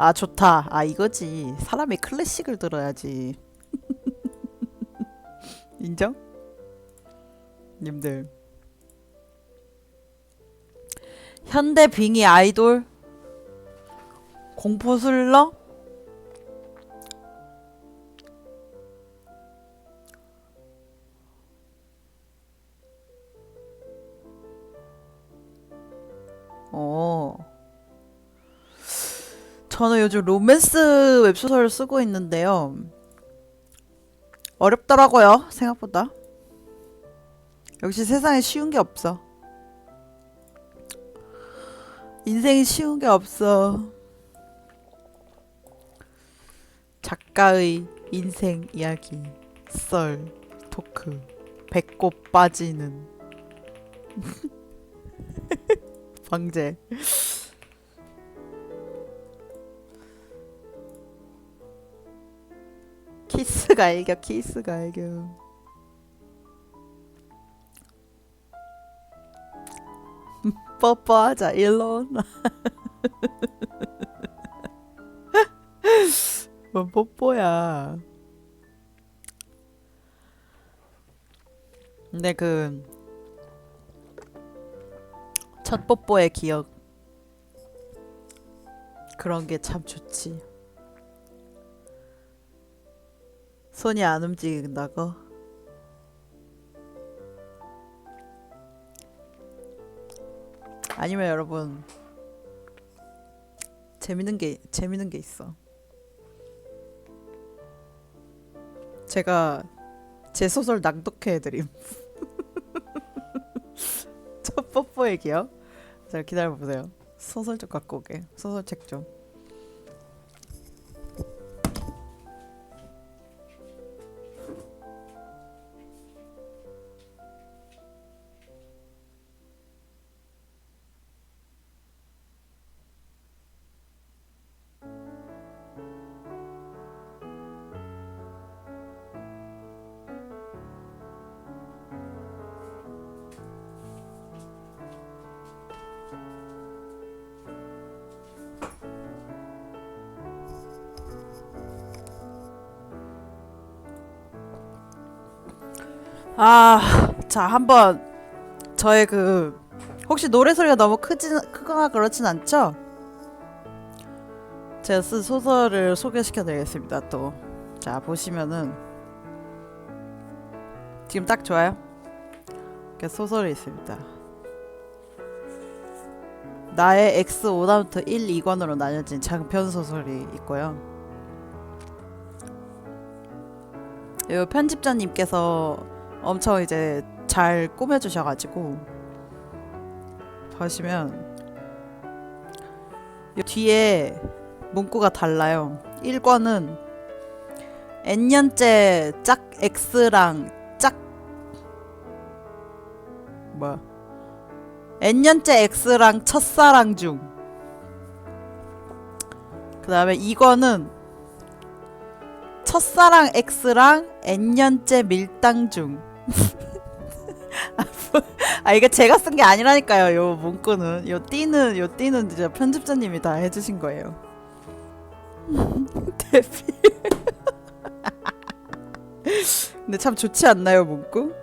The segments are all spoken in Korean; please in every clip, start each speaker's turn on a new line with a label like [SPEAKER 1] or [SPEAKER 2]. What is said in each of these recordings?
[SPEAKER 1] 아, 좋다. 아, 이거지. 사람이 클래식을 들어야지. 인정? 님들. 현대 빙의 아이돌 공포 스릴러? 어. 저는 요즘 로맨스 웹소설을 쓰고 있는데요. 어렵더라고요, 생각보다. 역시 세상에 쉬운 게 없어. 인생이 쉬운 게 없어. 작가의 인생 이야기, 썰, 토크, 배꼽 빠지는 방제. 키스가 알겨, 키스가 알겨. 뽀뽀하자, 일론. 뭔 뽀뽀야. 근데 그 첫 뽀뽀의 기억, 그런 게 참 좋지. 손이 안 움직인다고? 아니면 여러분, 재밌는 게 있어. 제가 제 소설 낭독해드림. 첫 뽀뽀의 기억. 자, 기다려보세요. 소설 좀 갖고 오게. 소설책 좀. 아, 자, 한번 저의 그 혹시 노래 소리가 너무 크거나 그렇진 않죠? 제가 쓴 소설을 소개시켜 드리겠습니다. 또, 자, 보시면은 지금 딱 좋아요. 이렇게 소설이 있습니다. 나의 X 5단부터 1, 2권으로 나뉘어진 장편 소설이 있고요. 이 편집자님께서 엄청 이제 잘 꾸며주셔가지고 보시면 이 뒤에 문구가 달라요. 1권은 N년째 짝 X랑 짝 뭐야 N년째 X랑 첫사랑 중. 그 다음에 2권은 첫사랑 X랑 N년째 밀당 중. 아, 이게 제가 쓴 게 아니라니까요. 요 문구는 요 띠는 이제 편집자님이 다 해주신 거예요. 데뷔. 근데 참 좋지 않나요, 문구?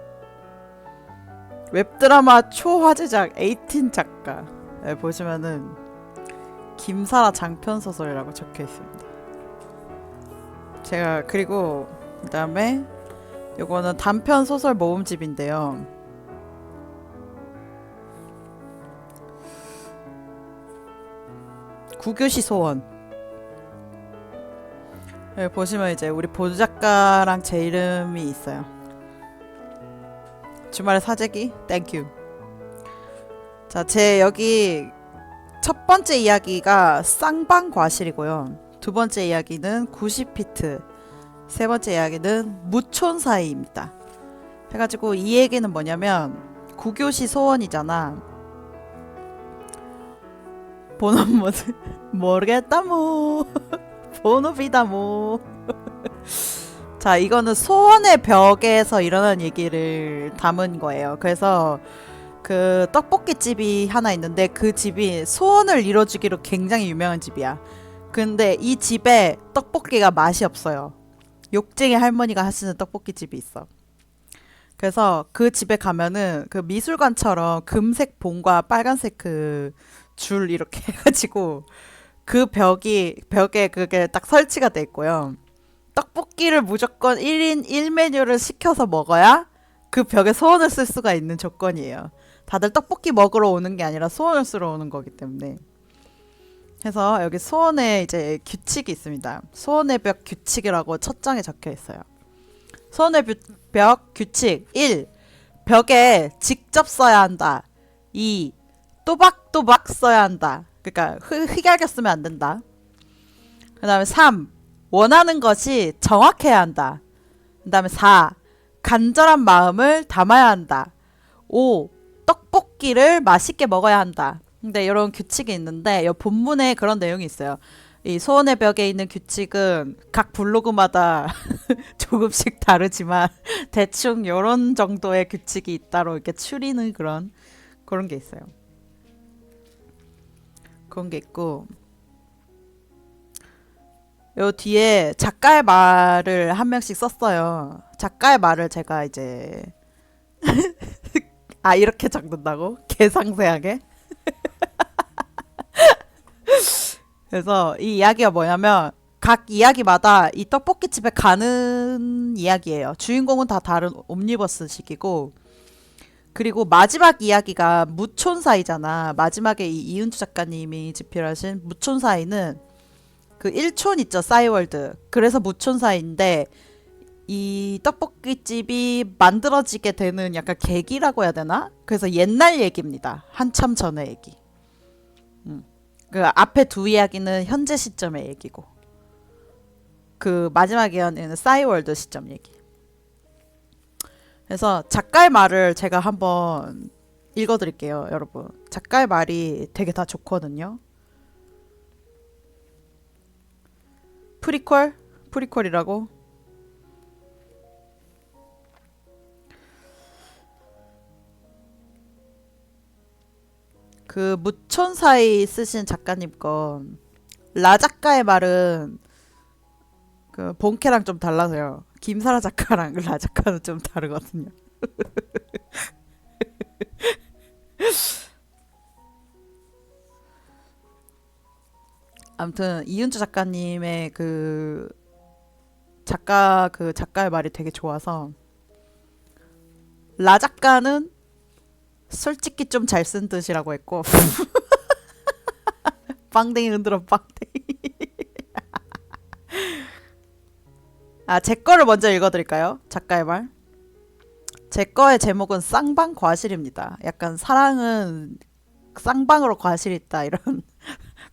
[SPEAKER 1] 웹드라마 초화제작 18 작가. 네, 보시면은 김사라 장편 소설이라고 적혀 있습니다. 제가 그리고 그다음에 요거는 단편 소설 모음집인데요. 구교시 소원. 여기 보시면 이제 우리 보조작가랑 제 이름이 있어요. 주말의 사재기 땡큐. 자, 제 여기 첫 번째 이야기가 쌍방과실이고요. 두 번째 이야기는 90피트, 세 번째 이야기는 무촌 사이입니다. 해가지고 이 얘기는 뭐냐면 구교시 소원이잖아. 번호 모드 모르겠다 뭐 번호비다 뭐. 자, 이거는 소원의 벽에서 일어난 얘기를 담은 거예요. 그래서 그 떡볶이 집이 하나 있는데 그 집이 소원을 이뤄주기로 굉장히 유명한 집이야. 근데 이 집에 떡볶이가 맛이 없어요. 욕쟁이 할머니가 하시는 떡볶이 집이 있어. 그래서 그 집에 가면은 그 미술관처럼 금색 봉과 빨간색 그 줄 이렇게 해가지고 그 벽에 그게 딱 설치가 돼 있고요. 떡볶이를 무조건 1인 1메뉴를 시켜서 먹어야 그 벽에 소원을 쓸 수가 있는 조건이에요. 다들 떡볶이 먹으러 오는 게 아니라 소원을 쓰러 오는 거기 때문에. 해서 여기 소원에 이제 규칙이 있습니다. 소원의 벽 규칙이라고 첫 장에 적혀 있어요. 소원의 벽 규칙 1. 벽에 직접 써야 한다. 2. 또박또박 써야 한다. 그러니까 휘갈겨 쓰면 안 된다. 그 다음에 3. 원하는 것이 정확해야 한다. 그 다음에 4. 간절한 마음을 담아야 한다. 5. 떡볶이를 맛있게 먹어야 한다. 근데 이런 규칙이 있는데 이 본문에 그런 내용이 있어요. 이 소원의 벽에 있는 규칙은 각 블로그마다 조금씩 다르지만 대충 이런 정도의 규칙이 있다로 이렇게 추리는 그런 게 있어요. 그런 게 있고 요 뒤에 작가의 말을 한 명씩 썼어요. 작가의 말을 제가 이제 이렇게 적는다고? 개상세하게? 그래서 이 이야기가 뭐냐면 각 이야기마다 이 떡볶이집에 가는 이야기예요. 주인공은 다 다른 옴니버스식이고 그리고 마지막 이야기가 무촌사이잖아. 마지막에 이 이은주 작가님이 집필하신 무촌사이는 그 1촌 있죠. 싸이월드. 그래서 무촌사이인데 이 떡볶이집이 만들어지게 되는 약간 계기라고 해야 되나? 그래서 옛날 얘기입니다. 한참 전의 얘기. 그 앞에 두 이야기는 현재 시점의 얘기고 그 마지막 이야기는 싸이월드 시점 얘기. 그래서 작가의 말을 제가 한번 읽어드릴게요, 여러분. 작가의 말이 되게 다 좋거든요. 프리퀄이라고? 그 무촌사이 쓰신 작가님 건 라 작가의 말은 그 본캐랑 좀 달라서요. 김사라 작가랑 라 작가는 좀 다르거든요. 아무튼 이은주 작가님의 그 작가의 말이 되게 좋아서 라 작가는 솔직히 좀 잘 쓴 뜻이라고 했고 빵댕이 흔들어 빵댕이. 제 거를 먼저 읽어드릴까요? 작가의 말. 제 거의 제목은 쌍방과실입니다. 약간 사랑은 쌍방으로 과실이 있다 이런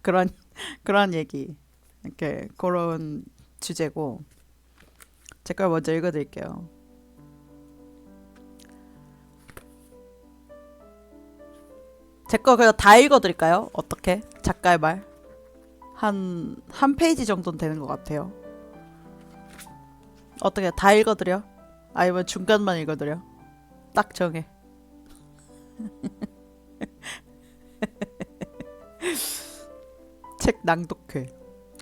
[SPEAKER 1] 그런 얘기. 이렇게 그런 주제고 제 걸 먼저 읽어드릴게요. 제 거 그냥 다 읽어드릴까요? 어떻게? 작가의 말. 한 페이지 정도는 되는 것 같아요. 어떻게 다 읽어드려? 아니면 중간만 읽어드려? 딱 정해. 책 낭독회.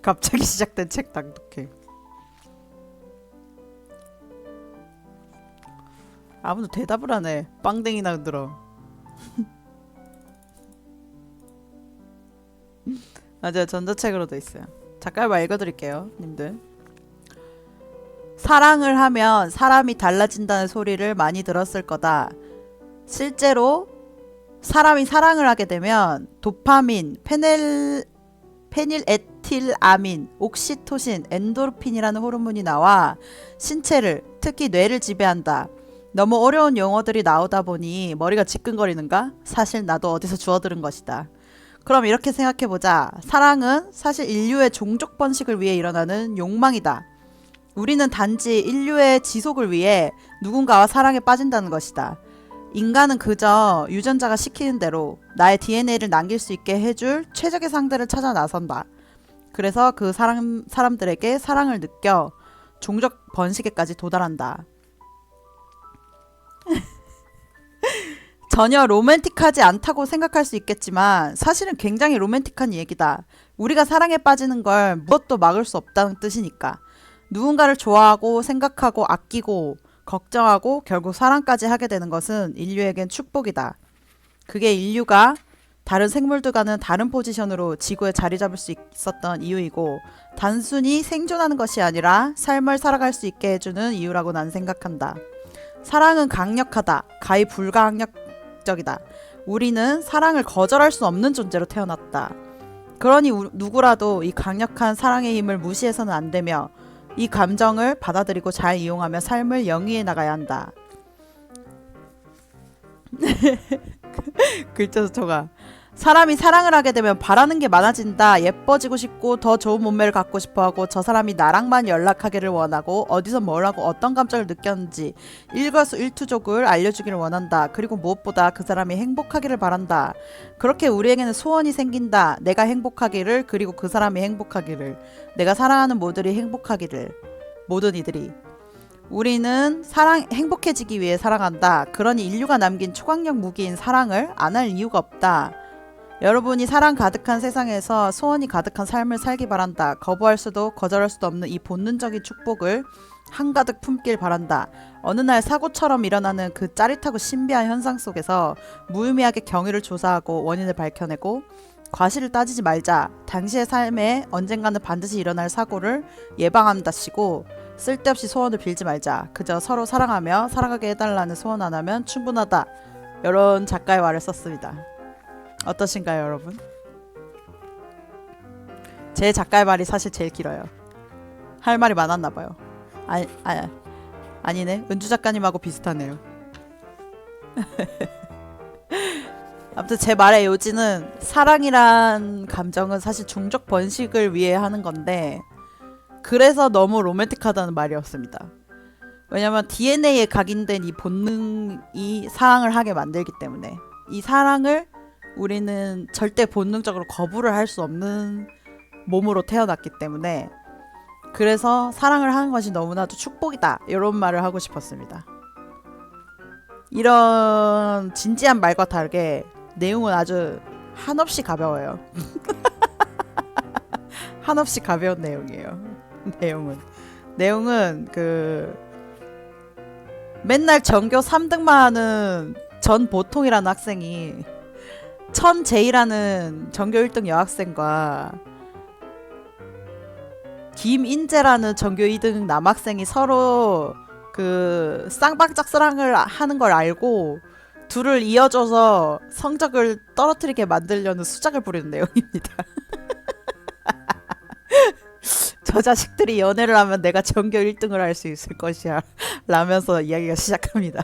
[SPEAKER 1] 갑자기 시작된 책 낭독회. 아무도 대답을 안 해. 빵댕이나 흔들어. 맞아요. 전자책으로 돼 있어요. 작가의 말 읽어드릴게요, 님들. 사랑을 하면 사람이 달라진다는 소리를 많이 들었을 거다. 실제로 사람이 사랑을 하게 되면 도파민, 페닐에틸아민, 옥시토신, 엔도르핀이라는 호르몬이 나와 신체를, 특히 뇌를 지배한다. 너무 어려운 용어들이 나오다 보니 머리가 지끈거리는가? 사실 나도 어디서 주워들은 것이다. 그럼 이렇게 생각해보자. 사랑은 사실 인류의 종족 번식을 위해 일어나는 욕망이다. 우리는 단지 인류의 지속을 위해 누군가와 사랑에 빠진다는 것이다. 인간은 그저 유전자가 시키는 대로 나의 DNA를 남길 수 있게 해줄 최적의 상대를 찾아 나선다. 그래서 그 사람들에게 사랑을 느껴 종족 번식에까지 도달한다. 전혀 로맨틱하지 않다고 생각할 수 있겠지만 사실은 굉장히 로맨틱한 얘기다. 우리가 사랑에 빠지는 걸 무엇도 막을 수 없다는 뜻이니까. 누군가를 좋아하고 생각하고 아끼고 걱정하고 결국 사랑까지 하게 되는 것은 인류에겐 축복이다. 그게 인류가 다른 생물들과는 다른 포지션으로 지구에 자리 잡을 수 있었던 이유이고 단순히 생존하는 것이 아니라 삶을 살아갈 수 있게 해주는 이유라고 난 생각한다. 사랑은 강력하다. 가히 불가항력적이다. 우리는 사랑을 거절할 수 없는 존재로 태어났다. 그러니 누구라도 이 강력한 사랑의 힘을 무시해서는 안 되며 이 감정을 받아들이고 잘 이용하며 삶을 영위해 나가야 한다. 글자도 저가 사람이 사랑을 하게 되면 바라는 게 많아진다. 예뻐지고 싶고 더 좋은 몸매를 갖고 싶어하고 저 사람이 나랑만 연락하기를 원하고 어디서 뭘 하고 어떤 감정을 느꼈는지 일거수일투족을 알려주기를 원한다. 그리고 무엇보다 그 사람이 행복하기를 바란다. 그렇게 우리에게는 소원이 생긴다. 내가 행복하기를 그리고 그 사람이 행복하기를 내가 사랑하는 모두들이 행복하기를 모든 이들이 우리는 행복해지기 위해 사랑한다. 그러니 인류가 남긴 초강력 무기인 사랑을 안 할 이유가 없다. 여러분이 사랑 가득한 세상에서 소원이 가득한 삶을 살기 바란다. 거부할 수도 거절할 수도 없는 이 본능적인 축복을 한가득 품길 바란다. 어느 날 사고처럼 일어나는 그 짜릿하고 신비한 현상 속에서 무의미하게 경위를 조사하고 원인을 밝혀내고 과실을 따지지 말자. 당시의 삶에 언젠가는 반드시 일어날 사고를 예방한다시고 쓸데없이 소원을 빌지 말자. 그저 서로 사랑하며 살아가게 해달라는 소원 안 하면 충분하다. 이런 작가의 말을 썼습니다. 어떠신가요, 여러분? 제 작가의 말이 사실 제일 길어요. 할 말이 많았나봐요. 아니네. 은주 작가님하고 비슷하네요. 아무튼 제 말의 요지는 사랑이란 감정은 사실 종족 번식을 위해 하는 건데 그래서 너무 로맨틱하다는 말이었습니다. 왜냐면 DNA에 각인된 이 본능이 사랑을 하게 만들기 때문에 이 사랑을 우리는 절대 본능적으로 거부를 할 수 없는 몸으로 태어났기 때문에 그래서 사랑을 하는 것이 너무나도 축복이다. 이런 말을 하고 싶었습니다. 이런 진지한 말과 다르게 내용은 아주 한없이 가벼워요. 한없이 가벼운 내용이에요. 내용은 그 맨날 전교 3등만 하는 전보통이라는 학생이 천재희라는 전교 1등 여학생과 김인재라는 전교 2등 남학생이 서로 그 쌍방짝사랑을 하는 걸 알고 둘을 이어줘서 성적을 떨어뜨리게 만들려는 수작을 부리는 내용입니다. 저 자식들이 연애를 하면 내가 전교 1등을 할 수 있을 것이야 라면서 이야기가 시작합니다.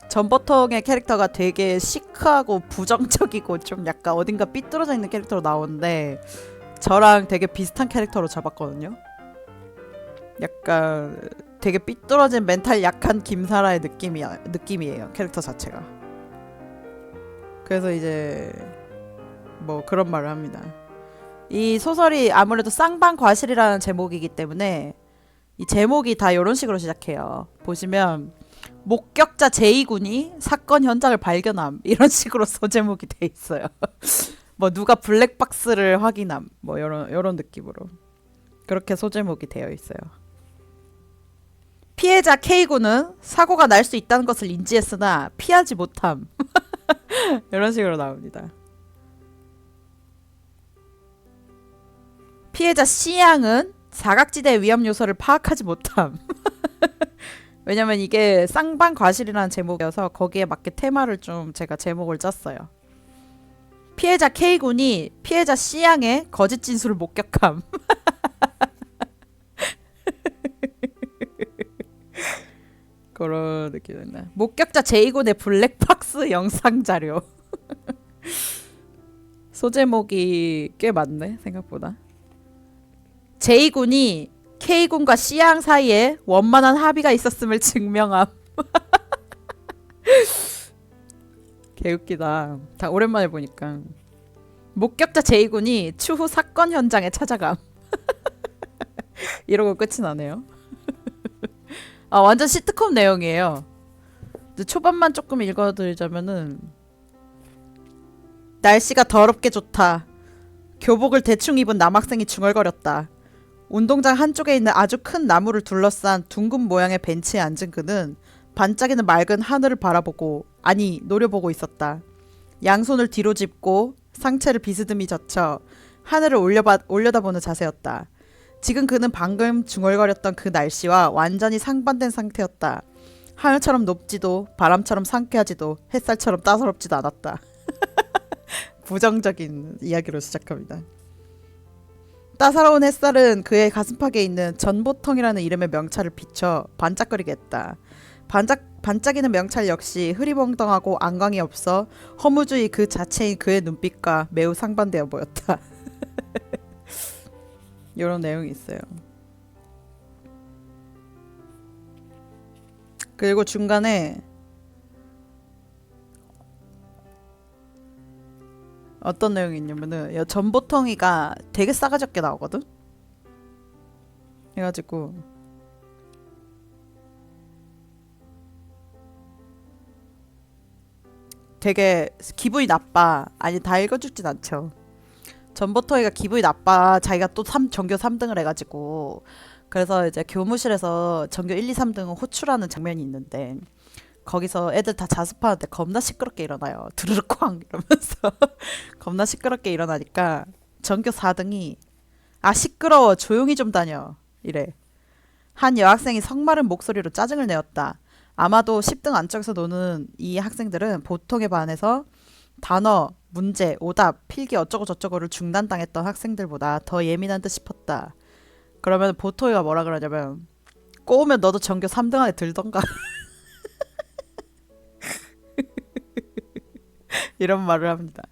[SPEAKER 1] 전보통의 캐릭터가 되게 시크하고 부정적이고 좀 약간 어딘가 삐뚤어져 있는 캐릭터로 나오는데 저랑 되게 비슷한 캐릭터로 잡았거든요. 약간 되게 삐뚤어진 멘탈 약한 김사라의 느낌이에요. 캐릭터 자체가. 그래서 이제 뭐 그런 말을 합니다. 이 소설이 아무래도 쌍방과실이라는 제목이기 때문에 이 제목이 다 이런 식으로 시작해요. 보시면 목격자 제이군이 사건 현장을 발견함 이런 식으로 소제목이 돼 있어요. 뭐 누가 블랙박스를 확인함 뭐 요런 느낌으로 그렇게 소제목이 되어 있어요. 피해자 K군은 사고가 날 수 있다는 것을 인지했으나 피하지 못함 이런 식으로 나옵니다. 피해자 C양은 사각지대의 위험 요소를 파악하지 못함. 왜냐면 이게 쌍방과실이라는 제목이어서 거기에 맞게 테마를 좀 제가 제목을 짰어요. 피해자 K군이 피해자 C양의 거짓 진술을 목격함. 그런 느낌이나. 목격자 J군의 블랙박스 영상 자료. 소제목이 꽤 많네 생각보다. J군이 K군과 C양 사이에 원만한 합의가 있었음을 증명함. 개웃기다. 다 오랜만에 보니까. 목격자 J군이 추후 사건 현장에 찾아감. 이러고 끝이 나네요. 아 완전 시트콤 내용이에요. 근데 초반만 조금 읽어드리자면은 날씨가 더럽게 좋다. 교복을 대충 입은 남학생이 중얼거렸다. 운동장 한쪽에 있는 아주 큰 나무를 둘러싼 둥근 모양의 벤치에 앉은 그는 반짝이는 맑은 하늘을 바라보고 아니 노려보고 있었다. 양손을 뒤로 짚고 상체를 비스듬히 젖혀 하늘을 올려다보는 자세였다. 지금 그는 방금 중얼거렸던 그 날씨와 완전히 상반된 상태였다. 하늘처럼 높지도 바람처럼 상쾌하지도 햇살처럼 따사롭지도 않았다. 부정적인 이야기로 시작합니다. 따사로운 햇살은 그의 가슴팍에 있는 전보통이라는 이름의 명찰을 비춰 반짝거리게 했다. 반짝이는 명찰 역시 흐리멍덩하고 안광이 없어 허무주의 그 자체인 그의 눈빛과 매우 상반되어 보였다. 이런 내용이 있어요. 그리고 중간에 어떤 내용이 있냐면은 전보통이가 되게 싸가지 없게 나오거든? 해가지고 되게 기분이 나빠. 아니 다 읽어주진 않죠. 전보통이가 기분이 나빠. 자기가 또 전교 3등을 해가지고 그래서 이제 교무실에서 전교 1, 2, 3등은 호출하는 장면이 있는데 거기서 애들 다 자습하는데 겁나 시끄럽게 일어나요. 드르륵쾅 이러면서 겁나 시끄럽게 일어나니까 전교 4등이 아 시끄러워 조용히 좀 다녀 이래. 한 여학생이 성마른 목소리로 짜증을 내었다. 아마도 10등 안쪽에서 노는 이 학생들은 보통에 반해서 단어, 문제, 오답, 필기 어쩌고 저쩌고를 중단당했던 학생들보다 더 예민한 듯 싶었다. 그러면 보통이가 뭐라 그러냐면 꼬우면 너도 전교 3등 안에 들던가 이런 말을 합니다.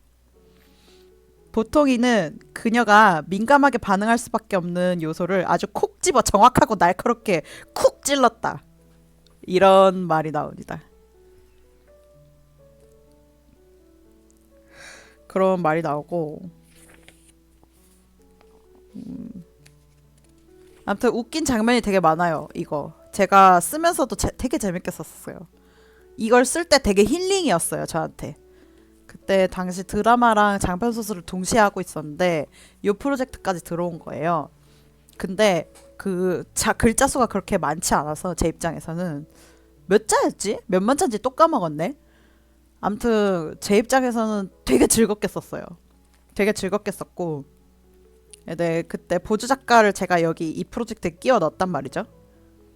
[SPEAKER 1] 보통이는 그녀가 민감하게 반응할 수밖에 없는 요소를 아주 콕 집어 정확하고 날카롭게 쿡 찔렀다. 이런 말이 나옵니다. 그런 말이 나오고 아무튼 웃긴 장면이 되게 많아요. 이거 제가 쓰면서도 되게 재밌게 썼어요. 이걸 쓸 때 되게 힐링이었어요. 저한테. 그때 당시 드라마랑 장편 소설을 동시에 하고 있었는데 이 프로젝트까지 들어온 거예요. 근데 그 글자 수가 그렇게 많지 않아서 제 입장에서는 몇 자였지? 몇만 자인지 또 까먹었네. 아무튼 제 입장에서는 되게 즐겁게 썼어요. 되게 즐겁게 썼고 네, 그때 보조 작가를 제가 여기 이 프로젝트에 끼워 넣었단 말이죠.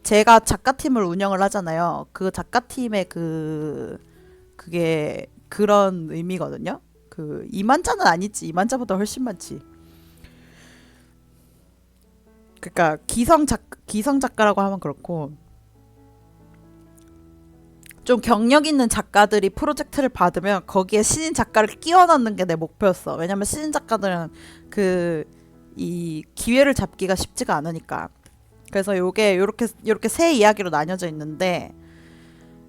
[SPEAKER 1] 제가 작가팀을 운영을 하잖아요. 그 작가팀의 그게 그런 의미거든요. 그 2만 자는 아니지. 2만 자보다 훨씬 많지. 그러니까 기성 작가라고 하면 그렇고 좀 경력 있는 작가들이 프로젝트를 받으면 거기에 신인 작가를 끼워 넣는 게 내 목표였어. 왜냐면 신인 작가들은 이 기회를 잡기가 쉽지가 않으니까. 그래서 요게 요렇게 세 이야기로 나뉘어져 있는데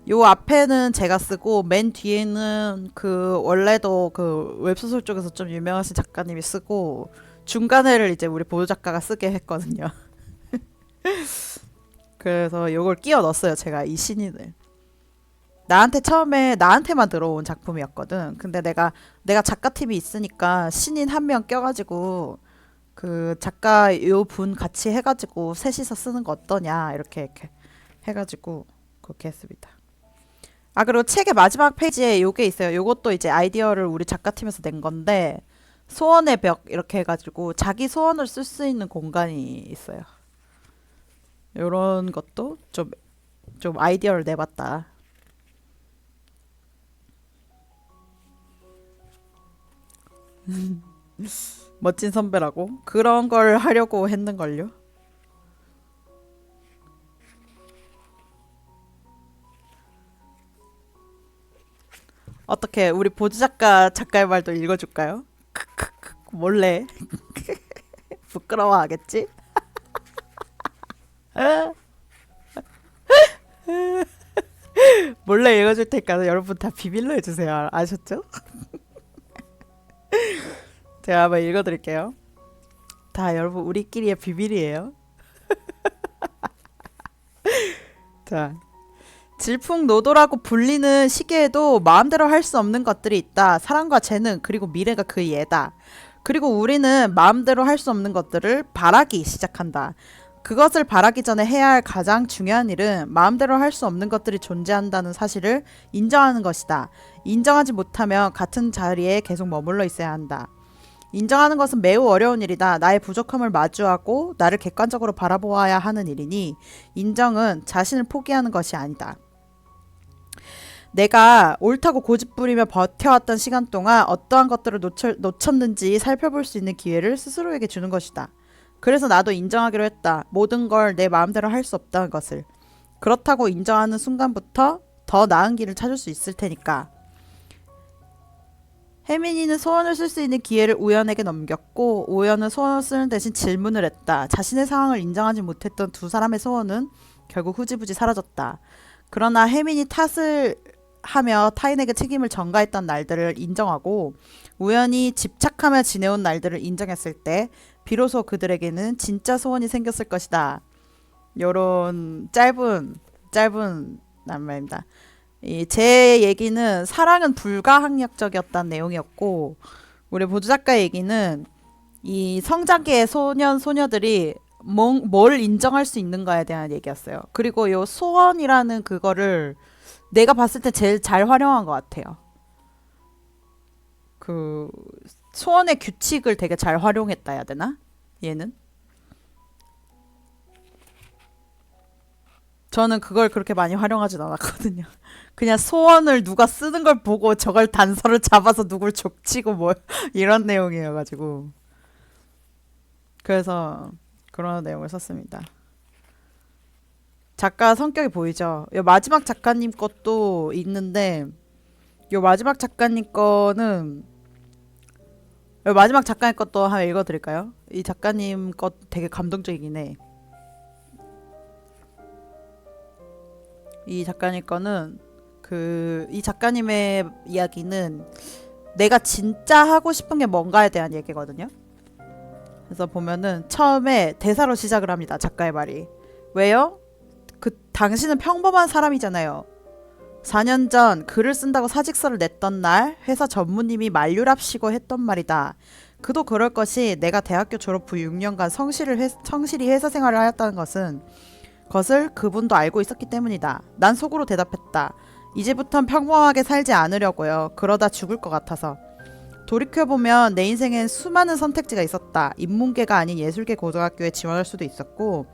[SPEAKER 1] 요 앞에는 제가 쓰고 맨 뒤에는 그 원래도 그 웹소설 쪽에서 좀 유명하신 작가님이 쓰고 중간에를 이제 우리 보조 작가가 쓰게 했거든요. 그래서 요걸 끼워 넣었어요. 제가 이 신인을. 처음에 나한테만 들어온 작품이었거든. 근데 내가 작가팀이 있으니까 신인 한 명 껴가지고 그 작가 요 분 같이 해가지고 셋이서 쓰는 거 어떠냐 이렇게 해가지고 그렇게 했습니다. 아 그리고 책의 마지막 페이지에 요게 있어요. 요것도 이제 아이디어를 우리 작가팀에서 낸 건데 소원의 벽 이렇게 해가지고 자기 소원을 쓸 수 있는 공간이 있어요. 요런 것도 좀 아이디어를 내봤다. 멋진 선배라고? 그런 걸 하려고 했는걸요? 어떻게 우리 보조 작가의 말도 읽어줄까요? 몰래 부끄러워하겠지? 몰래 읽어줄 테니까 여러분 다 비밀로 해주세요. 아셨죠? 제가 한번 읽어드릴게요. 다 여러분 우리끼리의 비밀이에요. 자, 질풍노도라고 불리는 시기에도 마음대로 할 수 없는 것들이 있다. 사랑과 재능, 그리고 미래가 그 예다. 그리고 우리는 마음대로 할 수 없는 것들을 바라기 시작한다. 그것을 바라기 전에 해야 할 가장 중요한 일은 마음대로 할 수 없는 것들이 존재한다는 사실을 인정하는 것이다. 인정하지 못하면 같은 자리에 계속 머물러 있어야 한다. 인정하는 것은 매우 어려운 일이다. 나의 부족함을 마주하고 나를 객관적으로 바라보아야 하는 일이니 인정은 자신을 포기하는 것이 아니다. 내가 옳다고 고집부리며 버텨왔던 시간 동안 어떠한 것들을 놓쳤는지 살펴볼 수 있는 기회를 스스로에게 주는 것이다. 그래서 나도 인정하기로 했다. 모든 걸 내 마음대로 할 수 없다는 것을. 그렇다고 인정하는 순간부터 더 나은 길을 찾을 수 있을 테니까. 혜민이는 소원을 쓸 수 있는 기회를 우연에게 넘겼고 우연은 소원을 쓰는 대신 질문을 했다. 자신의 상황을 인정하지 못했던 두 사람의 소원은 결국 흐지부지 사라졌다. 그러나 혜민이 탓을 하며 타인에게 책임을 전가했던 날들을 인정하고 우연히 집착하며 지내온 날들을 인정했을 때 비로소 그들에게는 진짜 소원이 생겼을 것이다. 요런 짧은 말입니다. 제 얘기는 사랑은 불가항력적이었다는 내용이었고 우리 보조 작가의 얘기는 이 성장기의 소년 소녀들이 뭘 인정할 수 있는가에 대한 얘기였어요. 그리고 요 소원이라는 그거를 내가 봤을 때 제일 잘 활용한 것 같아요. 그 소원의 규칙을 되게 잘 활용했다 해야 되나? 얘는? 저는 그걸 그렇게 많이 활용하진 않았거든요. 그냥 소원을 누가 쓰는 걸 보고 저걸 단서를 잡아서 누굴 족치고 뭐 이런 내용이어가지고 그래서 그런 내용을 썼습니다. 작가 성격이 보이죠? 요 마지막 작가님 것도 있는데 요 마지막 작가님 거는 요 마지막 작가님 것도 한번 읽어드릴까요? 이 작가님 것 되게 감동적이긴 해. 이 작가님 거는 이 작가님의 이야기는 내가 진짜 하고 싶은 게 뭔가에 대한 얘기거든요. 그래서 보면은 처음에 대사로 시작을 합니다. 작가의 말이. 왜요? 당신은 평범한 사람이잖아요. 4년 전 글을 쓴다고 사직서를 냈던 날 회사 전무님이 만류랍시고 했던 말이다. 그도 그럴 것이 내가 대학교 졸업 후 6년간 성실히 회사 생활을 하였다는 것을 그분도 알고 있었기 때문이다. 난 속으로 대답했다. 이제부턴 평범하게 살지 않으려고요. 그러다 죽을 것 같아서. 돌이켜보면 내 인생엔 수많은 선택지가 있었다. 인문계가 아닌 예술계 고등학교에 지원할 수도 있었고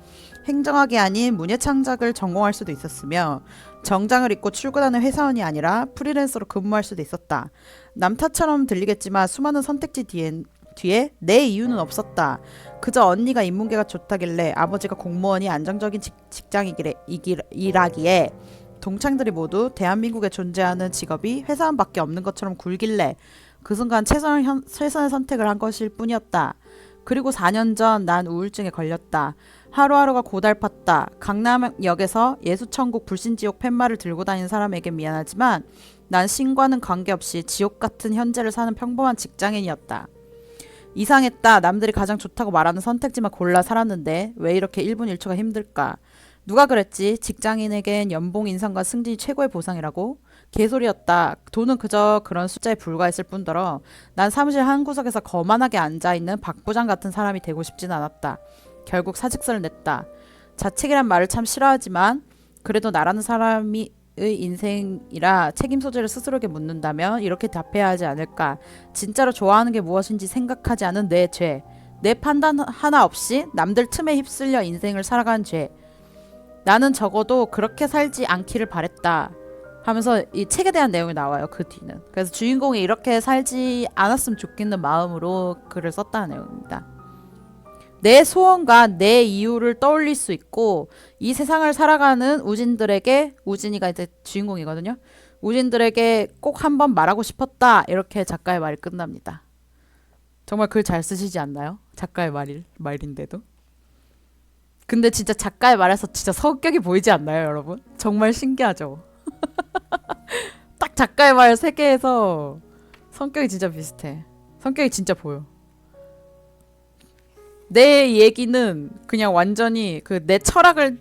[SPEAKER 1] 행정학이 아닌 문예창작을 전공할 수도 있었으며 정장을 입고 출근하는 회사원이 아니라 프리랜서로 근무할 수도 있었다. 남 탓처럼 들리겠지만 수많은 선택지 뒤에 내 이유는 없었다. 그저 언니가 인문계가 좋다길래 아버지가 공무원이 안정적인 직장이라기에 동창들이 모두 대한민국에 존재하는 직업이 회사원밖에 없는 것처럼 굴길래 그 순간 최선의 선택을 한 것일 뿐이었다. 그리고 4년 전 난 우울증에 걸렸다. 하루하루가 고달팠다. 강남역에서 예수천국 불신지옥 팻말을 들고 다니는 사람에게 미안하지만 난 신과는 관계없이 지옥 같은 현재를 사는 평범한 직장인이었다. 이상했다. 남들이 가장 좋다고 말하는 선택지만 골라 살았는데 왜 이렇게 1분 1초가 힘들까? 누가 그랬지? 직장인에겐 연봉 인상과 승진이 최고의 보상이라고? 개소리였다. 돈은 그저 그런 숫자에 불과했을 뿐더러 난 사무실 한 구석에서 거만하게 앉아있는 박 부장 같은 사람이 되고 싶진 않았다. 결국 사직서를 냈다. 자책이란 말을 참 싫어하지만 그래도 나라는 사람의 인생이라 책임 소재를 스스로에게 묻는다면 이렇게 답해야 하지 않을까. 진짜로 좋아하는 게 무엇인지 생각하지 않은 내 죄. 내 판단 하나 없이 남들 틈에 휩쓸려 인생을 살아간 죄. 나는 적어도 그렇게 살지 않기를 바랬다. 하면서 이 책에 대한 내용이 나와요. 그 뒤는. 그래서 주인공이 이렇게 살지 않았으면 좋겠는 마음으로 글을 썼다는 내용입니다. 내 소원과 내 이유를 떠올릴 수 있고 이 세상을 살아가는 우진이가 이제 주인공이거든요. 우진들에게 꼭 한번 말하고 싶었다. 이렇게 작가의 말이 끝납니다. 정말 글 잘 쓰시지 않나요? 작가의 말인데도. 근데 진짜 작가의 말에서 진짜 성격이 보이지 않나요, 여러분? 정말 신기하죠? 딱 작가의 말 세계에서 성격이 진짜 비슷해. 성격이 진짜 보여. 내 얘기는 그냥 완전히 내 철학을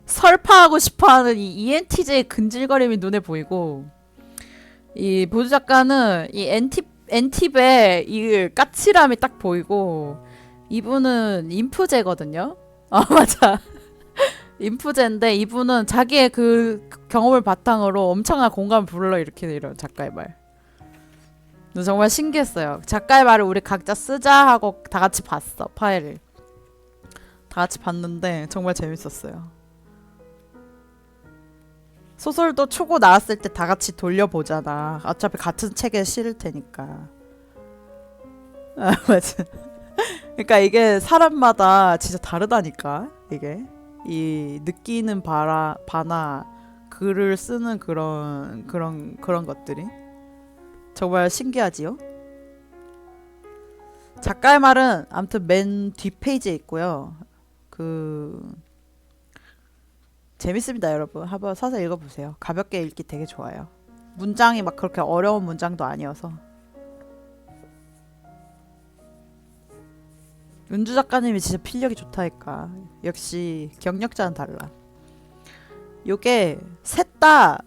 [SPEAKER 1] 설파하고 싶어하는 이 ENTJ의 근질거림이 눈에 보이고, 이 보조 작가는 이 엔팁의 이 까칠함이 딱 보이고, 이분은 인프제거든요. 맞아. 인프제인데 이분은 자기의 그 경험을 바탕으로 엄청난 공감을 불러일으키는 이런 작가의 말. 정말 신기했어요. 작가의 말을 우리 각자 쓰자 하고 다 같이 봤어, 파일을. 다 같이 봤는데 정말 재밌었어요. 소설도 초고 나왔을 때 다 같이 돌려보잖아. 어차피 같은 책에 실을 테니까. 맞아. 그러니까 이게 사람마다 진짜 다르다니까. 이게 이 느끼는 바나 글을 쓰는 그런 것들이 정말 신기하지요. 작가의 말은 아무튼 맨 뒷페이지에 있고요. 재밌습니다, 여러분. 한번 사서 읽어보세요. 가볍게 읽기 되게 좋아요. 문장이 막 그렇게 어려운 문장도 아니어서. 은주 작가님이 진짜 필력이 좋다니까. 역시 경력자는 달라. 요게 셋 다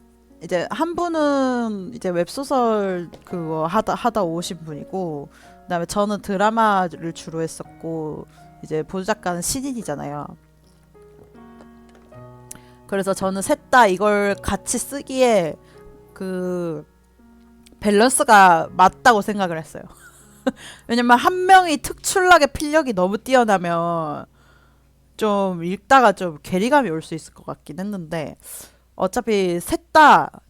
[SPEAKER 1] 이제 한 분은 이제 웹소설 그거 하다 오신 분이고, 그다음에 저는 드라마를 주로 했었고, 이제 보조 작가는 신인이잖아요. 그래서 저는 셋 다 이걸 같이 쓰기에 그 밸런스가 맞다고 생각을 했어요. 왜냐면 한 명이 특출나게 필력이 너무 뛰어나면 좀 읽다가 좀 괴리감이 올 수 있을 것 같긴 했는데, 어차피 셋 다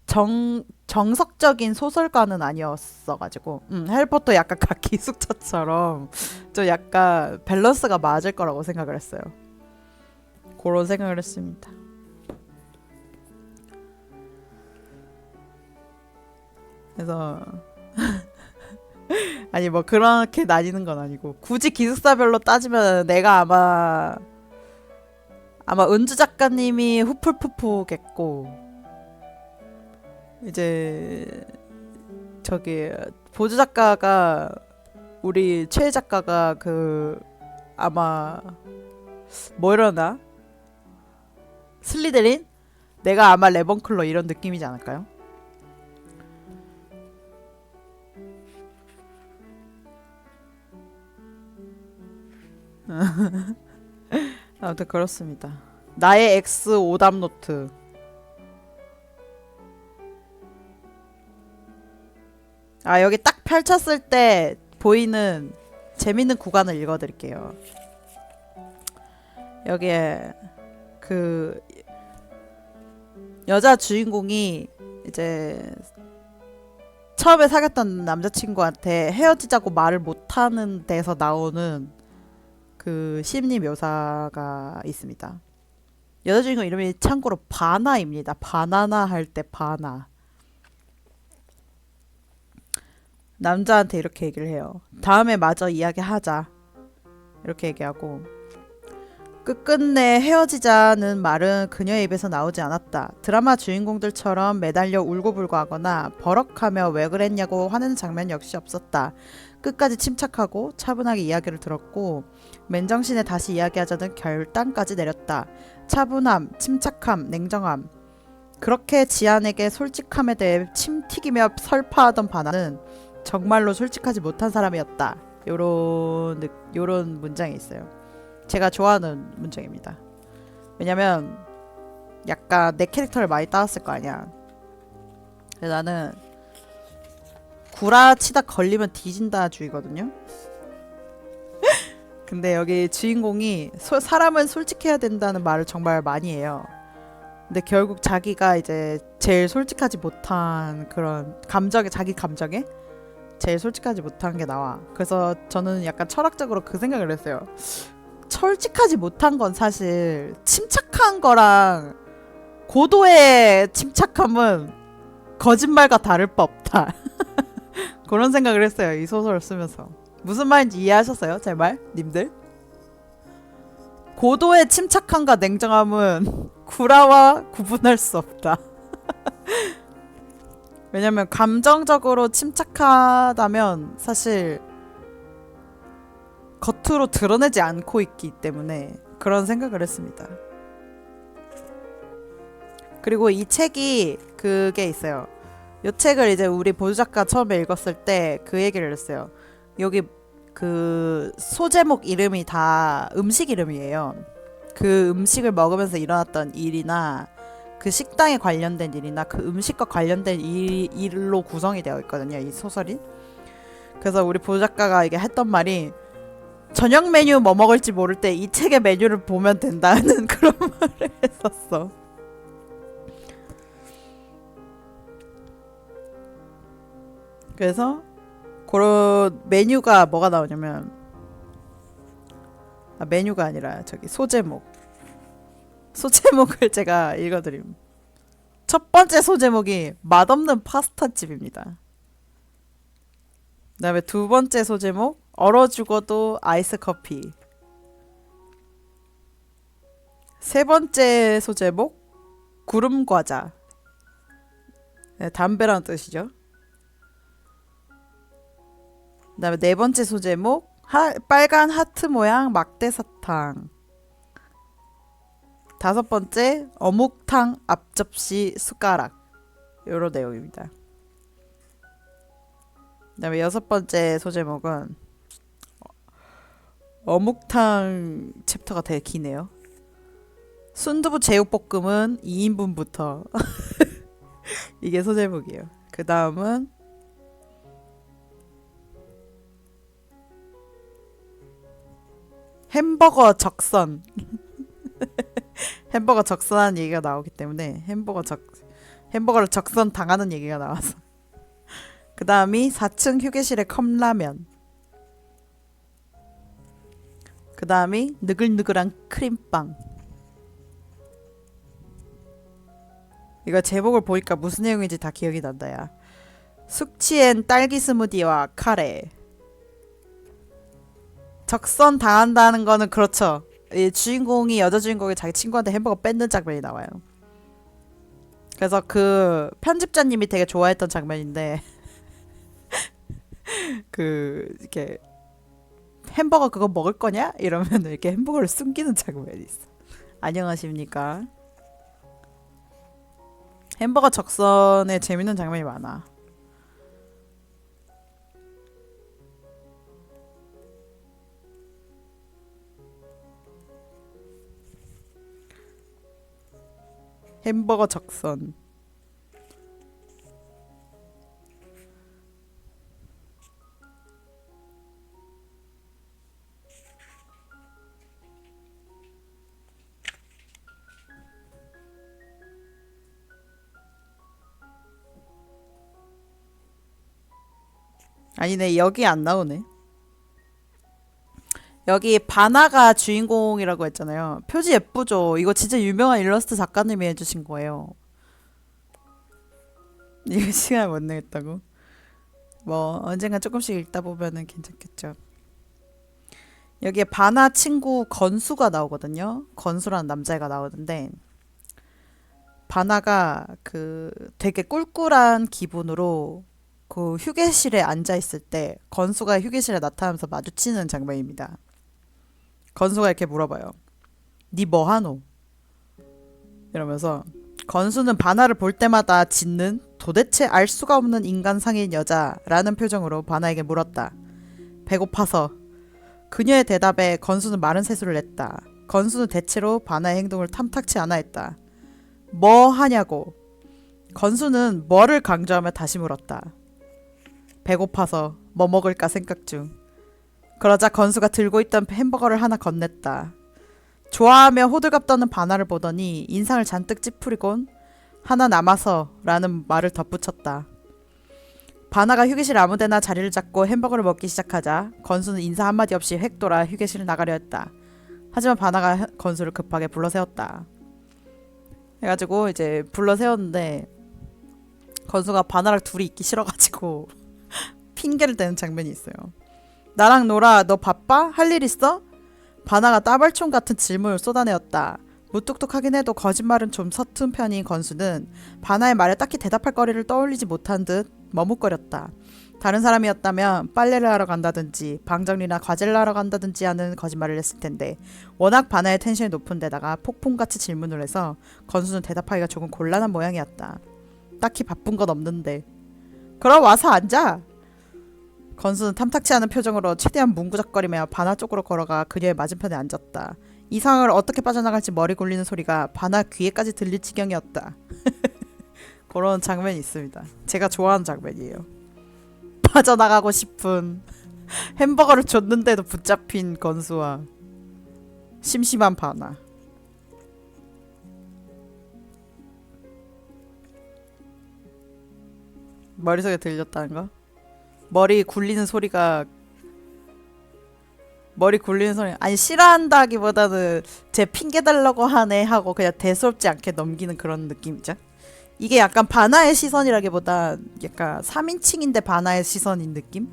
[SPEAKER 1] 정석적인 소설가는 아니었어가지고, 해리포터 약간 각 기숙자처럼 좀 약간 밸런스가 맞을 거라고 생각을 했어요. 그런 생각을 했습니다. 그래서 아니 뭐 그렇게 나뉘는 건 아니고, 굳이 기숙사별로 따지면 내가 아마 은주 작가님이 후플푸프겠고, 이제 저기 보조 작가가 우리 최 작가가 아마 뭐 이러나 슬리데린? 내가 아마 레번클로 이런 느낌이지 않을까요? 아무튼 그렇습니다. 나의 X 오답 노트. 여기 딱 펼쳤을 때 보이는 재밌는 구간을 읽어드릴게요. 여기에 여자 주인공이 이제 처음에 사귀었던 남자친구한테 헤어지자고 말을 못하는 데서 나오는 심리 묘사가 있습니다. 여자 주인공 이름이 참고로 바나입니다. 바나나 할 때 바나. 남자한테 이렇게 얘기를 해요. 다음에 마저 이야기하자. 이렇게 얘기하고, 끝끝내 헤어지자는 말은 그녀의 입에서 나오지 않았다. 드라마 주인공들처럼 매달려 울고불고 하거나 버럭하며 왜 그랬냐고 화내는 장면 역시 없었다. 끝까지 침착하고 차분하게 이야기를 들었고, 맨정신에 다시 이야기하자는 결단까지 내렸다. 차분함, 침착함, 냉정함. 그렇게 지안에게 솔직함에 대해 침튀기며 설파하던 바나는 정말로 솔직하지 못한 사람이었다. 요런 문장이 있어요. 제가 좋아하는 문장입니다. 왜냐면 약간 내 캐릭터를 많이 따왔을 거 아니야. 그래서 나는 구라치다 걸리면 뒤진다 주의거든요. 근데 여기 주인공이 사람은 솔직해야 된다는 말을 정말 많이 해요. 근데 결국 자기가 이제 제일 솔직하지 못한 그런 자기 감정에 제일 솔직하지 못한 게 나와. 그래서 저는 약간 철학적으로 그 생각을 했어요. 솔직하지 못한 건 사실 침착한 거랑 고도의 침착함은 거짓말과 다를 바 없다. 그런 생각을 했어요. 이 소설을 쓰면서. 무슨 말인지 이해하셨어요? 제 말? 님들? 고도의 침착함과 냉정함은 구라와 구분할 수 없다. 왜냐면 감정적으로 침착하다면 사실 겉으로 드러내지 않고 있기 때문에 그런 생각을 했습니다. 그리고 이 책이 그게 있어요. 이 책을 이제 우리 보조작가 처음에 읽었을 때 그 얘기를 했어요. 여기 그 소제목 이름이 다 음식 이름이에요. 그 음식을 먹으면서 일어났던 일이나 그 식당에 관련된 일이나 그 음식과 관련된 일로 구성이 되어 있거든요. 이 소설이. 그래서 우리 보작가가 이게 했던 말이 저녁 메뉴 뭐 먹을지 모를 때 이 책의 메뉴를 보면 된다는 그런 말을 했었어. 그래서 그런 메뉴가 뭐가 나오냐면 메뉴가 아니라 저기 소제목을 제가 읽어드림. 첫 번째 소제목이 맛없는 파스타집입니다. 그 다음에 두 번째 소제목 얼어 죽어도 아이스 커피. 세 번째 소제목 구름 과자. 네, 담배라는 뜻이죠. 그 다음에 네 번째 소제목 빨간 하트 모양 막대 사탕. 다섯 번째 어묵탕 앞접시 숟가락. 요런 내용입니다. 그 다음에 여섯 번째 소제목은 어묵탕 챕터가 되게 기네요. 순두부 제육볶음은 2인분부터. 이게 소제목이에요. 그 다음은 햄버거 적선. 햄버거 적선하는 얘기가 나오기 때문에 햄버거를 적선 당하는 얘기가 나와서. 그 다음이 4층 휴게실의 컵라면. 그 다음이 느글느글한 크림빵. 이거 제목을 보니까 무슨 내용인지 다 기억이 난다 야. 숙취엔 딸기 스무디와 카레. 적선 당한다는 거는 그렇죠. 이 주인공이 여자 주인공이 자기 친구한테 햄버거 뺏는 장면이 나와요. 그래서 그 편집자님이 되게 좋아했던 장면인데 그 이렇게 햄버거 그거 먹을 거냐? 이러면 이렇게 햄버거를 숨기는 장면이 있어. 안녕하십니까? 햄버거 적선에 재밌는 장면이 많아. 햄버거 적선. 아니네, 여기 안 나오네. 여기 바나가 주인공이라고 했잖아요. 표지 예쁘죠? 이거 진짜 유명한 일러스트 작가님이 해주신 거예요. 이거 시간 못 내겠다고? 뭐 언젠가 조금씩 읽다 보면은 괜찮겠죠. 여기에 바나 친구 건수가 나오거든요. 건수라는 남자애가 나오는데 바나가 그 되게 꿀꿀한 기분으로 그 휴게실에 앉아 있을 때 건수가 휴게실에 나타나면서 마주치는 장면입니다. 건수가 이렇게 물어봐요. 니 뭐하노? 이러면서 건수는 바나를 볼 때마다 짓는 도대체 알 수가 없는 인간상인 여자라는 표정으로 바나에게 물었다. 배고파서. 그녀의 대답에 건수는 마른 세수를 냈다. 건수는 대체로 바나의 행동을 탐탁치 않아 했다. 뭐 하냐고. 건수는 뭐를 강조하며 다시 물었다. 배고파서 뭐 먹을까 생각 중. 그러자 건수가 들고 있던 햄버거를 하나 건넸다. 좋아하며 호들갑 떠는 바나를 보더니 인상을 잔뜩 찌푸리곤 하나 남아서 라는 말을 덧붙였다. 바나가 휴게실 아무데나 자리를 잡고 햄버거를 먹기 시작하자 건수는 인사 한마디 없이 획 돌아 휴게실을 나가려 했다. 하지만 바나가 건수를 급하게 불러세웠다. 해가지고 이제 불러세웠는데 건수가 바나랑 둘이 있기 싫어가지고 핑계를 대는 장면이 있어요. 나랑 놀아. 너 바빠? 할 일 있어? 바나가 따발총 같은 질문을 쏟아내었다. 무뚝뚝하긴 해도 거짓말은 좀 서툰 편인 건수는 바나의 말에 딱히 대답할 거리를 떠올리지 못한 듯 머뭇거렸다. 다른 사람이었다면 빨래를 하러 간다든지 방 정리나 과제를 하러 간다든지 하는 거짓말을 했을 텐데 워낙 바나의 텐션이 높은 데다가 폭풍같이 질문을 해서 건수는 대답하기가 조금 곤란한 모양이었다. 딱히 바쁜 건 없는데. 그럼 와서 앉아. 건수는 탐탁치 않은 표정으로 최대한 뭉구적거리며 바나 쪽으로 걸어가 그녀의 맞은편에 앉았다. 이 상황을 어떻게 빠져나갈지 머리 굴리는 소리가 바나 귀에까지 들릴 지경이었다. 그런 장면이 있습니다. 제가 좋아하는 장면이에요. 빠져나가고 싶은 햄버거를 줬는데도 붙잡힌 건수와 심심한 바나. 머릿속에 들렸다는 거? 머리 굴리는 소리 아니 싫어한다기보다는 제 핑계 달라고 하네 하고 그냥 대수롭지 않게 넘기는 그런 느낌이죠. 이게 약간 바나의 시선이라기보다 약간 3인칭인데 바나의 시선인 느낌?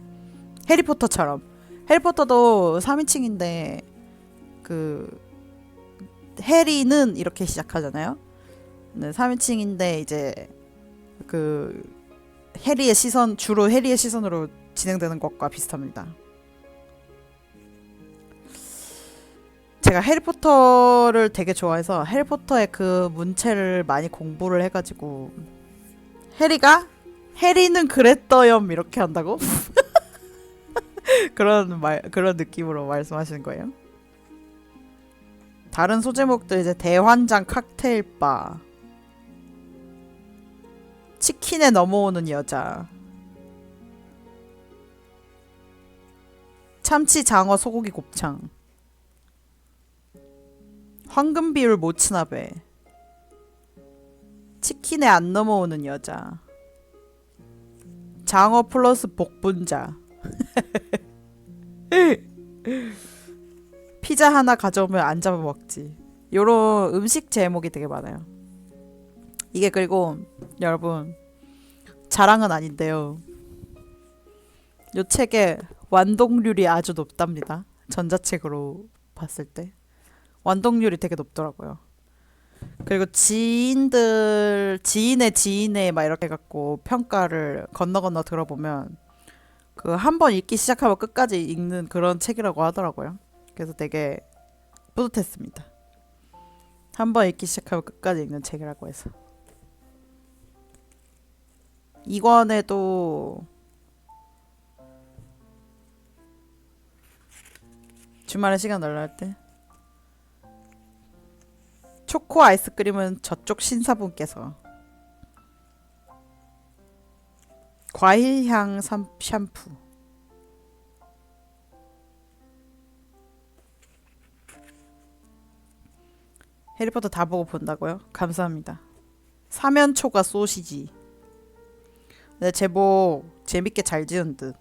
[SPEAKER 1] 해리포터처럼. 해리포터도 3인칭인데 그 해리는 이렇게 시작하잖아요. 네, 3인칭인데 이제 그 해리의 시선, 주로 해리의 시선으로 진행되는 것과 비슷합니다. 제가 해리포터를 되게 좋아해서 해리포터의 그 문체를 많이 공부를 해가지고 해리는 그랬더염 이렇게 한다고? 그런 느낌으로 말씀하시는 거예요. 다른 소제목도 이제 대환장 칵테일 바, 치킨에 넘어오는 여자, 참치 장어 소고기 곱창, 황금 비율 모츠나베, 치킨에 안 넘어오는 여자, 장어 플러스 복분자, 피자 하나 가져오면 안 잡아 먹지. 요런 음식 제목이 되게 많아요. 이게 그리고 여러분 자랑은 아닌데요. 요 책의 완독률이 아주 높답니다. 전자책으로 봤을 때 완독률이 되게 높더라고요. 그리고 지인의 지인의 막 이렇게 갖고 평가를 건너 들어보면 그 한 번 읽기 시작하면 끝까지 읽는 그런 책이라고 하더라고요. 그래서 되게 뿌듯했습니다. 한 번 읽기 시작하면 끝까지 읽는 책이라고 해서. 이권에도 주말에 시간 날라할 때 초코 아이스크림은 저쪽 신사분께서 과일향 샴푸 해리포터 다 보고 본다고요? 감사합니다. 사면초가 소시지. 네, 제목 재밌게 잘 지은 듯.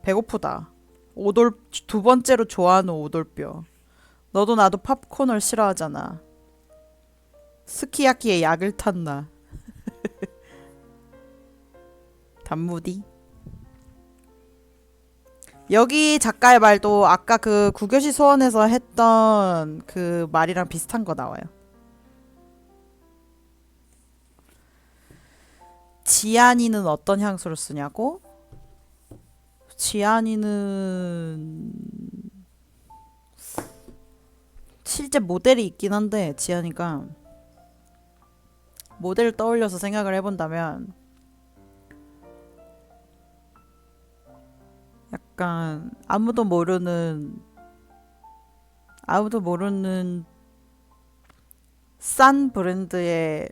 [SPEAKER 1] 배고프다. 두 번째로 좋아하는 오돌뼈. 너도 나도 팝콘을 싫어하잖아. 스키야키에 약을 탔나. 단무디. 여기 작가의 말도 아까 그 구교시 소원에서 했던 그 말이랑 비슷한 거 나와요. 지안이는 어떤 향수를 쓰냐고? 지안이는 실제 모델이 있긴 한데 지안이가 모델을 떠올려서 생각을 해본다면 약간 아무도 모르는 싼 브랜드의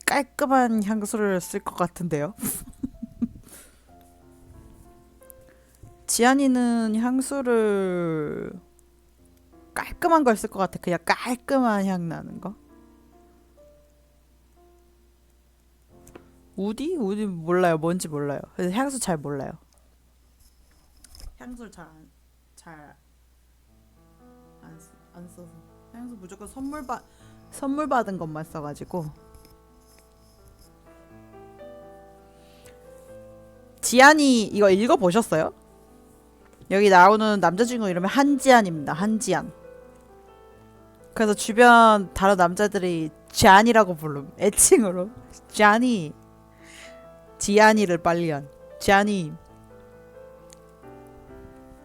[SPEAKER 1] 깔끔한 향수를 쓸 것 같은데요. 지안이는 향수를 깔끔한 걸 쓸 것 같아. 그냥 깔끔한 향 나는 거. 우디 몰라요. 뭔지 몰라요. 그래서 향수 잘 몰라요. 향수를 잘 안 써서 향수 무조건 선물 받은 것만 써가지고. 지안이 이거 읽어보셨어요? 여기 나오는 남자 주인공 이름이 한지안입니다. 한지안. 그래서 주변 다른 남자들이 지안이라고 부름. 애칭으로 지안이. 지안이를 빨리 한. 쟈니.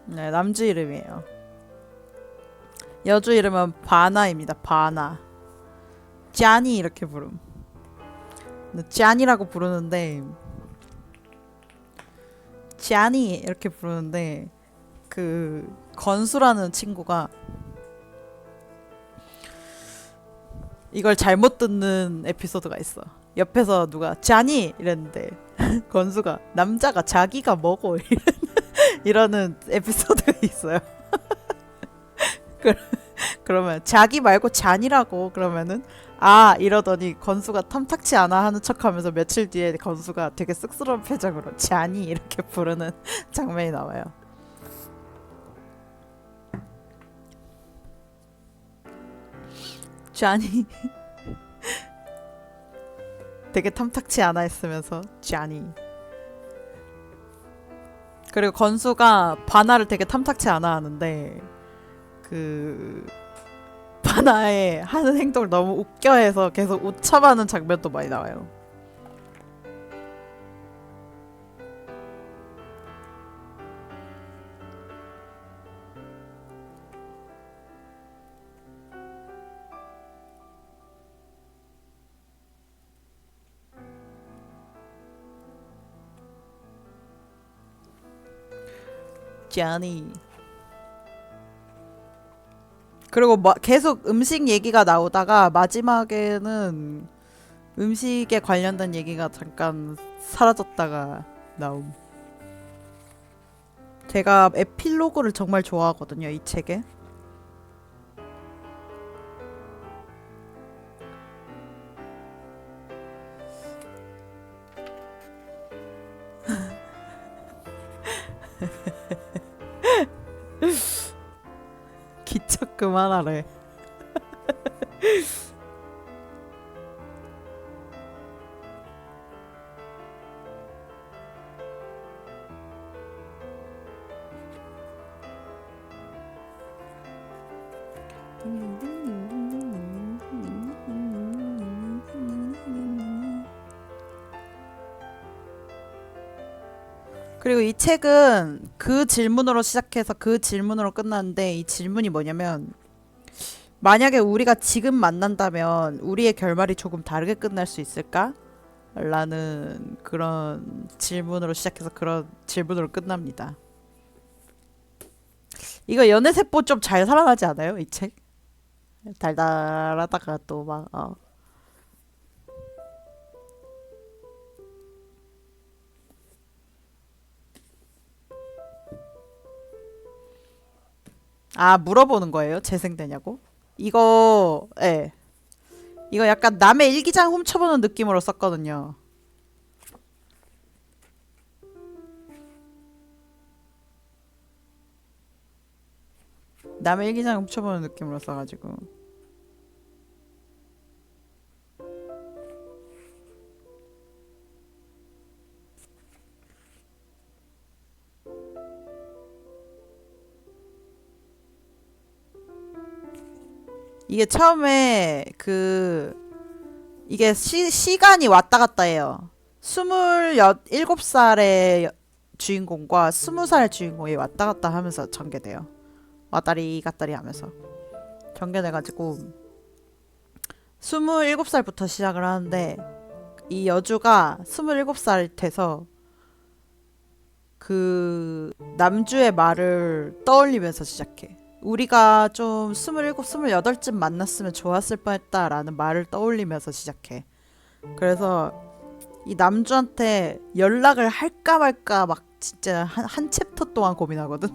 [SPEAKER 1] 네, 남주 이름이에요. 여주 이름은 바나입니다. 바나. 쟈니 이렇게 부름. 쟈니라고 부르는데 쟈니 이렇게 부르는데 그 건수라는 친구가 이걸 잘못 듣는 에피소드가 있어. 옆에서 누가 쟈니 이랬는데 건수가 남자가 자기가 먹어 이러는 에피소드가 있어요. 그러면 자기 말고 잔이라고 그러면은 아 이러더니 건수가 탐탁치 않아 하는 척하면서 며칠 뒤에 건수가 되게 쑥스러운 표정으로 잔이 이렇게 부르는 장면이 나와요. 잔이 되게 탐탁치 않아 했으면서 잔이. 그리고 건수가 바나를 되게 탐탁치 않아 하는데 그 바나의 하는 행동을 너무 웃겨해서 계속 웃참하는 장면도 많이 나와요. 쟈니. 그리고 계속 음식 얘기가 나오다가 마지막에는 음식에 관련된 얘기가 잠깐 사라졌다가 나옴. 제가 에필로그를 정말 좋아하거든요, 이 책에. 기척 그만하래. 그리고 이 책은 그 질문으로 시작해서 그 질문으로 끝나는데 이 질문이 뭐냐면 만약에 우리가 지금 만난다면 우리의 결말이 조금 다르게 끝날 수 있을까? 라는 그런 질문으로 시작해서 그런 질문으로 끝납니다. 이거 연애세포 좀 잘 살아나지 않아요? 이 책? 달달하다가 또 막, 아, 물어보는 거예요? 재생되냐고? 이거, 예. 이거 약간 남의 일기장 훔쳐보는 느낌으로 썼거든요. 남의 일기장 훔쳐보는 느낌으로 써가지고. 이게 처음에 이게 시간이 왔다 갔다 해요. 27살의 주인공과 20살 주인공이 왔다 갔다 하면서 전개돼요. 왔다리 갔다리 하면서. 전개돼가지고 27살부터 시작을 하는데 이 여주가 27살 돼서 그 남주의 말을 떠올리면서 시작해. 우리가 좀 27, 28쯤 만났으면 좋았을 뻔했다라는 말을 떠올리면서 시작해. 그래서 이 남주한테 연락을 할까 말까 막 진짜 한 챕터 동안 고민하거든.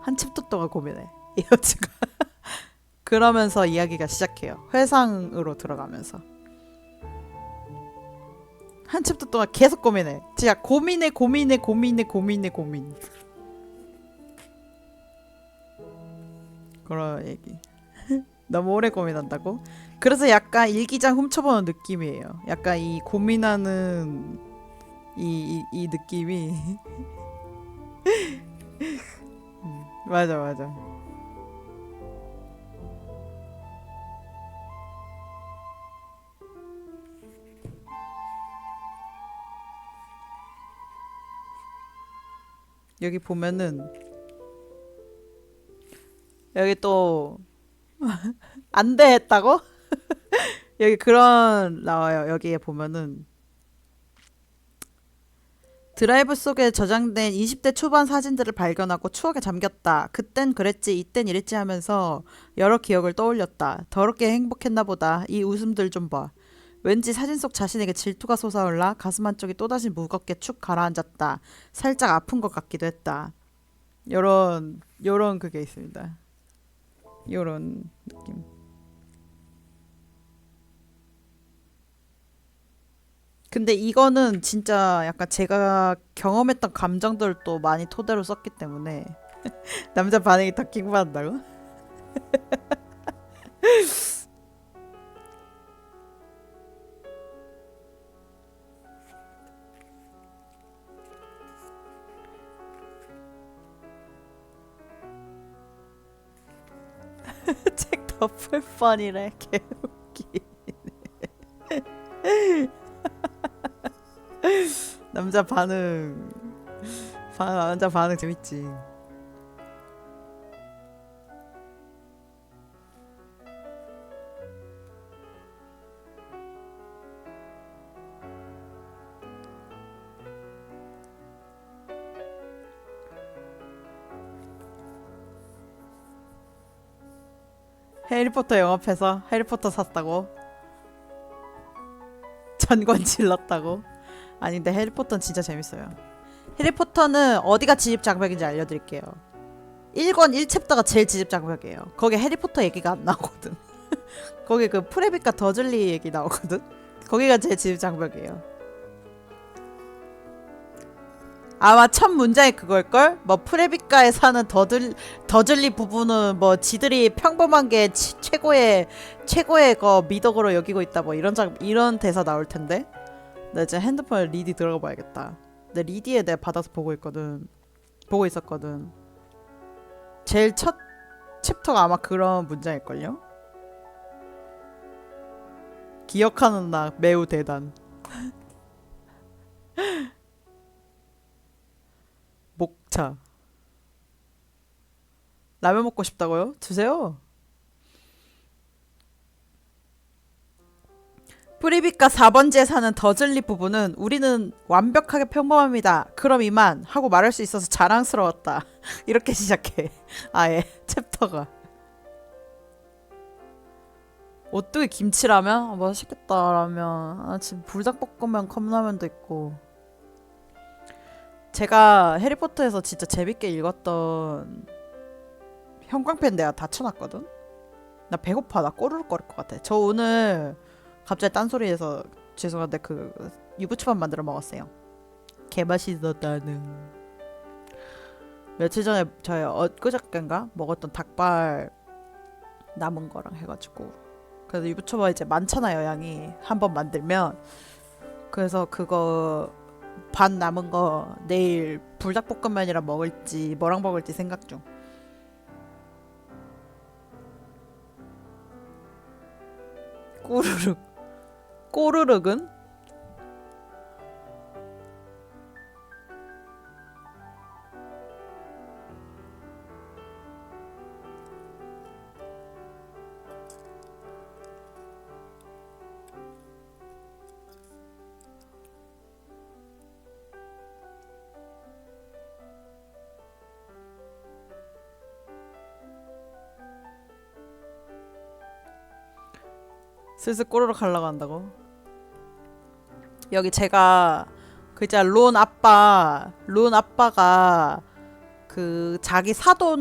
[SPEAKER 1] 한 챕터 동안 고민해. 이 여자가. 그러면서 이야기가 시작해요. 회상으로 들어가면서. 한 챕터 동안 계속 고민해. 진짜 고민해. 그런 얘기. 너무 오래 고민한다고? 그래서 약간 일기장 훔쳐보는 느낌이에요. 약간 이 고민하는 이 느낌이 맞아 맞아. 여기 보면은 여기 또 안돼 했다고? 여기 그런 나와요. 여기에 보면은 드라이브 속에 저장된 20대 초반 사진들을 발견하고 추억에 잠겼다. 그땐 그랬지, 이땐 이랬지 하면서 여러 기억을 떠올렸다. 더럽게 행복했나 보다. 이 웃음들 좀 봐. 왠지 사진 속 자신에게 질투가 솟아올라 가슴 한쪽이 또다시 무겁게 축 가라앉았다. 살짝 아픈 것 같기도 했다. 요런 그게 있습니다. 요런 느낌. 근데 이거는 진짜 약간 제가 경험했던 감정들을 또 많이 토대로 썼기 때문에 남자 반응이 다 킹받는다고? 책 덮을 뻔이래. 개웃기. 남자 반응. 남자 반응 재밌지. 해리포터 영업해서 해리포터 샀다고? 전권 질렀다고? 아닌데 해리포터는 진짜 재밌어요. 해리포터는 어디가 지집장벽인지 알려드릴게요. 1권 1챕터가 제일 지집장벽이에요. 거기 해리포터 얘기가 안 나오거든. 거기 그 프레비과 더즐리 얘기 나오거든. 거기가 제일 지집장벽이에요. 아마 첫 문장이 그걸걸? 뭐 프레비과에 사는 더즐리 부부는 뭐 지들이 평범한 게 최고의 거 미덕으로 여기고 있다 뭐 이런 대사 나올 텐데. 나 이제 핸드폰에 리디 들어가 봐야겠다. 내 리디에 내가 받아서 보고 있었거든. 제일 첫 챕터가 아마 그런 문장일걸요? 기억하는 나 매우 대단. 목차. 라면 먹고 싶다고요? 주세요. 프리비과 4번지에 사는 더즐리 부부는 우리는 완벽하게 평범합니다. 그럼 이만 하고 말할 수 있어서 자랑스러웠다. 이렇게 시작해. 아예 챕터가. 오뚜기 김치라면? 아, 맛있겠다 라면. 아, 지금 불닭볶음면 컵라면도 있고. 제가 해리포터에서 진짜 재밌게 읽었던 형광펜 내가 다 쳐놨거든? 나 배고파. 나 꼬르륵 거릴 것 같아. 저 오늘 갑자기 딴소리해서 죄송한데 그 유부초밥 만들어 먹었어요. 개맛있었다는. 며칠 전에 저희 엊그저께인가 먹었던 닭발 남은 거랑 해가지고 그래서 유부초밥 이제 많잖아요 양이 한 번 만들면. 그래서 그거 반 남은 거 내일 불닭볶음면이랑 먹을지 뭐랑 먹을지 생각 중. 꼬르륵. 꼬르륵은? 슬슬 꼬르륵 하려고 한다고? 여기 제가 그 이제 론 아빠가 그 자기 사돈